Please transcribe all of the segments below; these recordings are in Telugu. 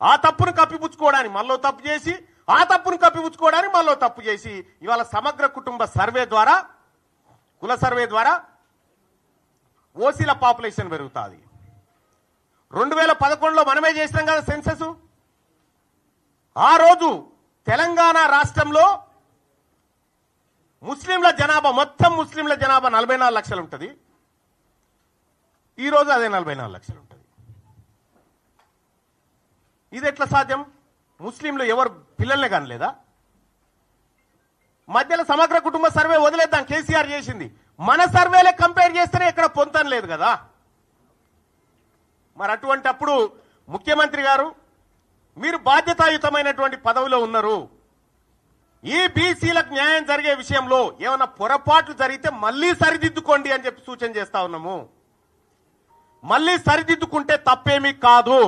ఆ తప్పును కప్పిపుచ్చుకోవడానికి మళ్ళీ తప్పు చేసి, ఆ తప్పును కప్పిపుచ్చుకోవడానికి మళ్ళీ తప్పు చేసి ఇవాళ సమగ్ర కుటుంబ సర్వే ద్వారా, కుల సర్వే ద్వారా ఓసీల పాపులేషన్ పెరుగుతుంది. 2011లో మనమే చేసినాం కదా సెన్సస్. ఆ రోజు తెలంగాణ రాష్ట్రంలో ముస్లింల జనాభా, మొత్తం ముస్లింల జనాభా 44 లక్షలు ఉంటుంది. ఈరోజు అదే 44 లక్షలు ఉంటుంది. ఇది ఎట్లా సాధ్యం? ముస్లింలు ఎవరు పిల్లల్ని కనలేదా? మధ్యలో సమగ్ర కుటుంబ సర్వే వదిలేద్దాం, కేసీఆర్ చేసింది. మన సర్వేలే కంపేర్ చేస్తేనే ఎక్కడ పొంతం లేదు కదా. మరి అటువంటి అప్పుడు ముఖ్యమంత్రి గారు, మీరు బాధ్యతాయుతమైనటువంటి పదవిలో ఉన్నారు. ఈ బీసీలకు న్యాయం జరిగే విషయంలో ఏమైనా పొరపాట్లు జరిగితే మళ్ళీ సరిదిద్దుకోండి అని చెప్పి సూచన చేస్తా ఉన్నాము. మళ్ళీ సరిదిద్దుకుంటే తప్పేమీ కాదు.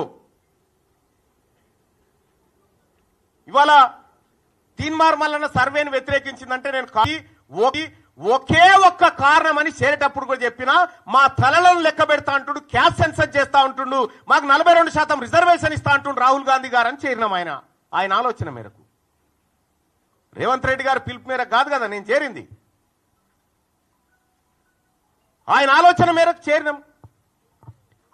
ఇవాళ తీన్మార్ మల్లన్న సర్వేని వ్యతిరేకించిందంటే నేను ఒకే ఒక్క కారణం అని చేరేటప్పుడు కూడా చెప్పినా, మా తలలను లెక్క పెడతా అంటుండు, క్యాస్ట్ సెన్సస్ చేస్తా ఉంటుండు, మాకు 42% రిజర్వేషన్ ఇస్తా అంటుండు రాహుల్ గాంధీ గారు అని చేరినాం. ఆయన ఆలోచన మేరకు, రేవంత్ రెడ్డి గారు పిలుపు మేరకు కాదు కదా నేను చేరింది, ఆయన ఆలోచన మేరకు చేరినాం.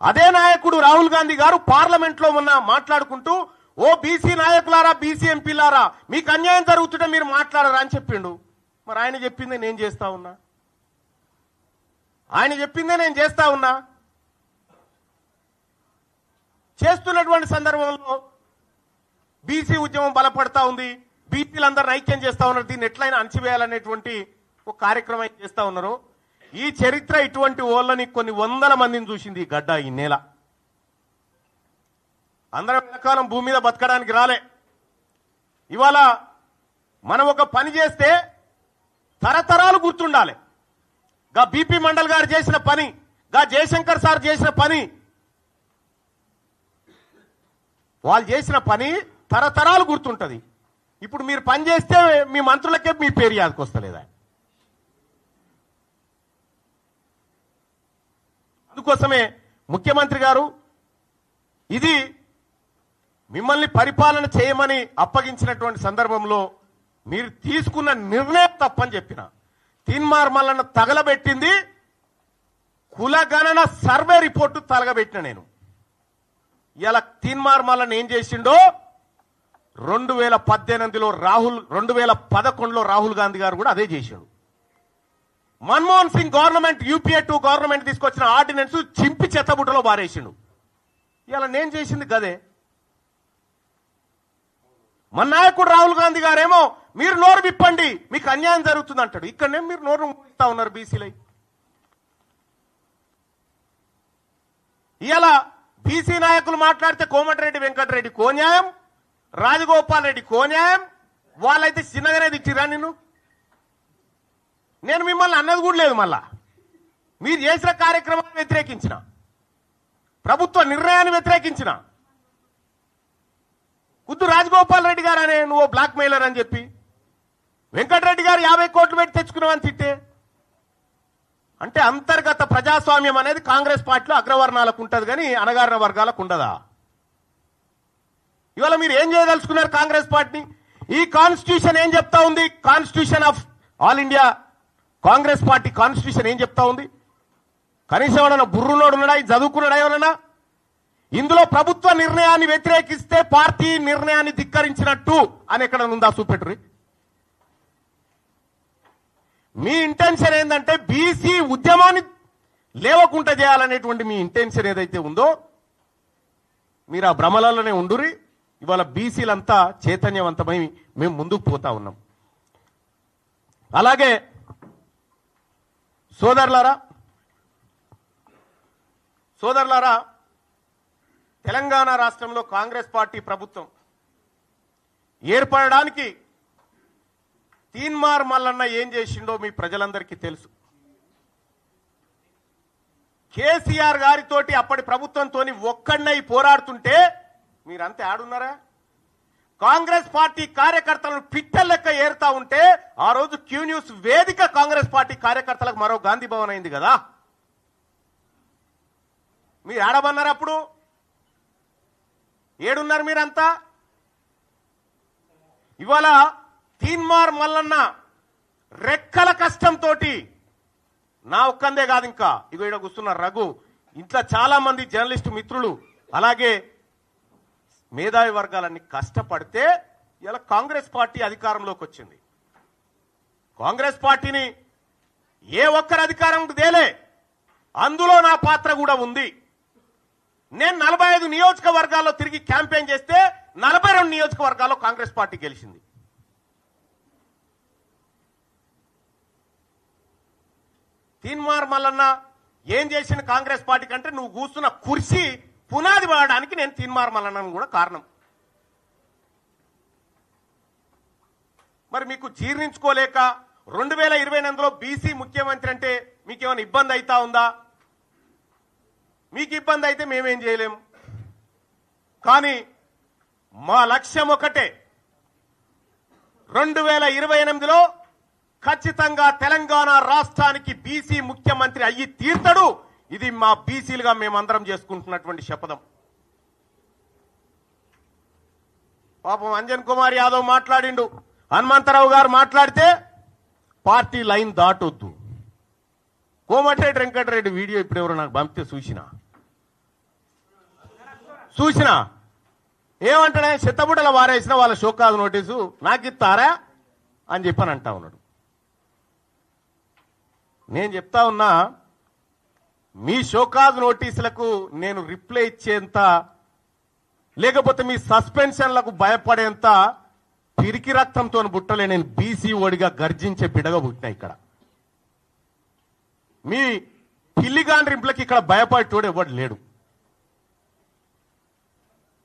అదే నాయకుడు రాహుల్ గాంధీ గారు పార్లమెంట్ లో మొన్న మాట్లాడుకుంటూ, ఓ బీసీ నాయకులారా, బీసీ ఎంపీలారా, మీకు అన్యాయం జరుగుతుంటే మీరు మాట్లాడరా అని చెప్పిండు. మరి ఆయన చెప్పిందే నేను చేస్తా ఉన్నా, ఆయన చెప్పిందే నేను చేస్తా ఉన్నా. చేస్తున్నటువంటి సందర్భంలో బీసీ ఉద్యమం బలపడతా ఉంది, బీసీలందరిని ఐక్యం చేస్తా ఉన్నారు, దీన్ని ఎట్లయినా అణచివేయాలనేటువంటి ఒక కార్యక్రమం చేస్తా ఉన్నారు. ఈ చరిత్ర ఇటువంటి ఓళ్ళని కొన్ని వందల మందిని చూసింది ఈ గడ్డ, ఈ నేల. అందరం ఎంతకాలం భూమి మీద బతకడానికి రాలే. ఇవాళ మనం ఒక పని చేస్తే తరతరాలు గుర్తుండాలి. గా బీపీ మండల్ గారు చేసిన పని, గా జయశంకర్ సార్ చేసిన పని, వాళ్ళు చేసిన పని తరతరాలు గుర్తుంటది. ఇప్పుడు మీరు పని చేస్తే మీ మంత్రులకే మీ పేరు యాదకొస్తలేదా? అందుకోసమే ముఖ్యమంత్రి గారు ఇది మిమ్మల్ని పరిపాలన చేయమని అప్పగించినటువంటి సందర్భంలో మీరు తీసుకున్న నిర్ణయం తప్పని చెప్పిన. తీన్మార్ మల్లన్న తగలబెట్టింది కులగణన సర్వే రిపోర్టు తగలబెట్టిన నేను. ఇలా తీన్మార్ మల్లన్న ఏం చేసిండో 2018లో 2011లో రాహుల్ గాంధీ గారు కూడా అదే చేశాడు. Manmohan Singh government, UPA 2 government తీసుకొచ్చిన ఆర్డినెన్స్ చింపి చెత్తబుట్టలో బారేసిండు. ఇలా నేను చేసింది గదే. మన నాయకుడు రాహుల్ గాంధీ గారేమో మీరు నోరు విప్పండి మీకు అన్యాయం జరుగుతుంది అంటాడు. ఇక్కడనే మీరు నోరు ఇస్తా ఉన్నారు బీసీలై. ఇలా బీసీ నాయకులు మాట్లాడితే కోమటిరెడ్డి వెంకటరెడ్డి కోన్యాయం, రాజగోపాల్ రెడ్డి కోన్యాయం, వాళ్ళైతే చిన్నగానే తిట్టిరా నిన్ను. నేను మిమ్మల్ని అన్నది కూడా లేదు. మళ్ళా మీరు చేసిన కార్యక్రమాన్ని వ్యతిరేకించిన, ప్రభుత్వ నిర్ణయాన్ని వ్యతిరేకించిన, కుద్దు రాజగోపాల్ రెడ్డి గారు అనే నువ్వు బ్లాక్ మెయిలర్ అని చెప్పి, వెంకటరెడ్డి గారు 50 కోట్లు పెట్టి తెచ్చుకున్నావని తిట్టే. అంటే అంతర్గత ప్రజాస్వామ్యం అనేది కాంగ్రెస్ పార్టీలో అగ్రవర్ణాలకు ఉంటుంది కానీ అణగారిన వర్గాలకు ఉండదా? ఇవాళ మీరు ఏం చేయదలుచుకున్నారు కాంగ్రెస్ పార్టీ? ఈ కాన్స్టిట్యూషన్ ఏం చెప్తా ఉంది? Constitution of all India Congress party constitution ఏం చెప్తా ఉంది? కనీసం ఏమన్నా బుర్రులోడు ఉన్నాడా? చదువుకున్నాడా ఏమన్నా? ఇందులో ప్రభుత్వ నిర్ణయాన్ని వ్యతిరేకిస్తే పార్టీ నిర్ణయాన్ని ధిక్కరించినట్టు అని ఎక్కడ ఉందా? చూపెట్టురి. మీ ఇంటెన్షన్ ఏంటంటే బీసీ ఉద్యమాన్ని లేవకుండా చేయాలనేటువంటి మీ ఇంటెన్షన్ ఏదైతే ఉందో మీరు ఆ భ్రమలలోనే ఉండురి. ఇవాళ బీసీలంతా చైతన్యవంతమై మేము ముందుకు పోతా ఉన్నాం. అలాగే సోదరులారా, తెలంగాణ రాష్ట్రంలో కాంగ్రెస్ పార్టీ ప్రభుత్వం ఏర్పడడానికి తీన్మార్ మల్లన్న ఏం చేసిండో మీ ప్రజలందరికీ తెలుసు. కేసీఆర్ గారితోటి అప్పటి ప్రభుత్వంతో ఒక్కడినై పోరాడుతుంటే మీరంతా ఆడున్నారా? కాంగ్రెస్ పార్టీ కార్యకర్తలను పిట్టల లెక్క ఏరుతా ఉంటే ఆ రోజు క్యూ న్యూస్ వేదిక కాంగ్రెస్ పార్టీ కార్యకర్తలకు మరో గాంధీ భవన్ అయింది కదా. మీరు ఆడమన్నారు అప్పుడు. ఏడున్నారు మీరంతా? ఇవాళ తీన్మార్ మల్లన్న రెక్కల కష్టంతో నా ఒక్కందే కాదు, ఇంకా ఇగో ఇక్కడ కూర్చున్న రఘు, ఇంట్లో చాలా మంది జర్నలిస్టు మిత్రులు అలాగే మేధావి వర్గాలన్నీ కష్టపడితే ఇలా కాంగ్రెస్ పార్టీ అధికారంలోకి వచ్చింది. కాంగ్రెస్ పార్టీని ఏ ఒక్కరు అధికారం తేలే, అందులో నా పాత్ర కూడా ఉంది. నేను 45 నియోజకవర్గాల్లో తిరిగి క్యాంపెయిన్ చేస్తే 42 నియోజకవర్గాల్లో కాంగ్రెస్ పార్టీ గెలిచింది. తీన్మార్ మల్లన్న ఏం చేసిన కాంగ్రెస్ పార్టీ కంటే నువ్వు కూర్చున్న కుర్చీ పునాది పడడానికి నేను తీన్మార్ మల్లన్న కూడా కారణం. మరి మీకు జీర్ణించుకోలేక 2028లో బీసీ ముఖ్యమంత్రి అంటే మీకేమైనా ఇబ్బంది అవుతా ఉందా? మీకు ఇబ్బంది అయితే మేమేం చేయలేము. కానీ మా లక్ష్యం ఒకటే, 2028లో ఖచ్చితంగా తెలంగాణ రాష్ట్రానికి బీసీ ముఖ్యమంత్రి అయ్యి తీర్తాడు. ఇది మా బీసీలుగా మేమందరం చేసుకుంటున్నటువంటి శపథం. పాపం అంజన్ కుమార్ యాదవ్ మాట్లాడిండు, హనుమంతరావు గారు మాట్లాడితే party line దాటొద్దు. Komatireddy Venkatareddy video ఇప్పుడు ఎవరు నాకు పంపితే చూసినా ఏమంటాడే, చెత్తబుట్టల వారేసిన వాళ్ళ షోకాజ్ నోటీసు నాకు ఇస్తారా అని చెప్పని అంటా ఉన్నాడు. నేను చెప్తా ఉన్నా, మీ షోకాజ్ నోటీసులకు నేను రిప్లై ఇచ్చేంత, లేకపోతే మీ సస్పెన్షన్లకు భయపడేంత పిరికి రక్తంతో బుట్టలే నేను బీసీ ఓడిగా గర్జించే బిడగా పుట్టినా. ఇక్కడ మీ పిల్లిగాండ్రింపులకి ఇక్కడ భయపడేటోడు ఎవడు లేడు.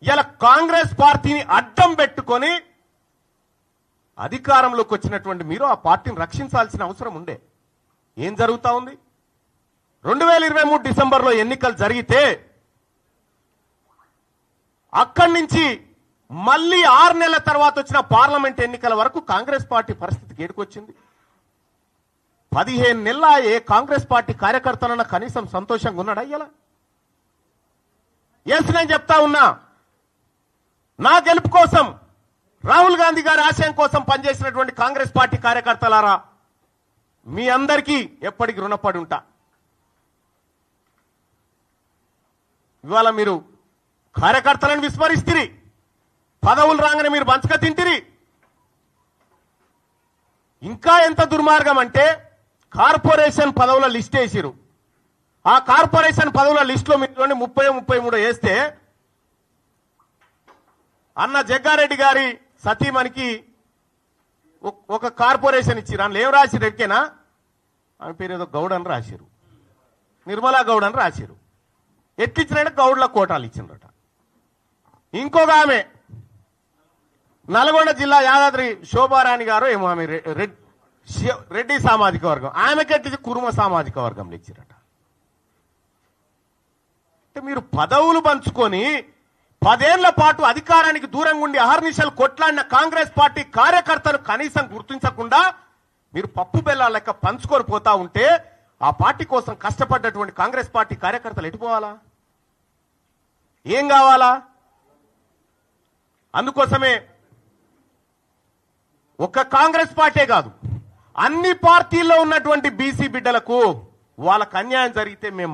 ఇలా కాంగ్రెస్ పార్టీని అడ్డం పెట్టుకొని అధికారంలోకి వచ్చినటువంటి మీరు ఆ పార్టీని రక్షించాల్సిన అవసరం ఉండే. ఏం జరుగుతా ఉంది? 2023 డిసెంబర్లో ఎన్నికలు జరిగితే అక్కడి నుంచి మళ్ళీ 6 నెలల తర్వాత వచ్చిన పార్లమెంట్ ఎన్నికల వరకు కాంగ్రెస్ పార్టీ పరిస్థితి గేడుకొచ్చింది. 15 నెలల ఏ కాంగ్రెస్ పార్టీ కార్యకర్తలన్నా కనీసం సంతోషంగా ఉన్నాడా? ఇలా ఎస్, నేను చెప్తా ఉన్నా, నా గెలుపు కోసం రాహుల్ గాంధీ గారి ఆశయం కోసం పనిచేసినటువంటి కాంగ్రెస్ పార్టీ కార్యకర్తలారా, మీ అందరికీ ఎప్పటికీ రుణపడి ఉంటా. ఇవాళ మీరు కార్యకర్తలను విస్మరిస్తిరి, పదవులు రాగానే మీరు పంచక తింటిరి. ఇంకా ఎంత దుర్మార్గం అంటే, కార్పొరేషన్ పదవుల లిస్ట్ వేసిరు. ఆ కార్పొరేషన్ పదవుల లిస్టులో మీరు 30-33 వేస్తే అన్న జగ్గారెడ్డి గారి సతీమణికి ఒక కార్పొరేషన్ ఇచ్చిరు. అందులో ఏం రాసిరు ఎక్కేనా? ఆమె పేరు ఏదో గౌడ్ అని రాసిరు, నిర్మలా గౌడ్ అని రాసిరు. ఎట్లిచ్చినట్టు గౌడ్ల కోటాలు ఇచ్చినట. ఇంకొక ఆమె నల్గొండ జిల్లా యాదాద్రి శోభారాణి గారు ఏమో, ఆమె రెడ్డి సామాజిక వర్గం, ఆమెకెట్టి కురుమ సామాజిక వర్గంలో ఇచ్చిరట. అంటే మీరు పదవులు పంచుకొని 10 ఏళ్ల పాటు అధికారానికి దూరంగా ఉండి అహర్నిశలు కొట్లాడిన కాంగ్రెస్ పార్టీ కార్యకర్తలు కనీసం గుర్తించకుండా మీరు పప్పు బెల్లాల లెక్క పంచుకొని పోతా ఉంటే ఆ పార్టీ కోసం కష్టపడ్డటువంటి కాంగ్రెస్ పార్టీ కార్యకర్తలు ఎటుపోవాలా? ఏం కావాలా? అందుకోసమే ఒక్క కాంగ్రెస్ పార్టీ కాదు, అన్ని పార్టీల్లో ఉన్నటువంటి బీసీ బిడ్డలకు వాళ్ళకు అన్యాయం జరిగితే మేము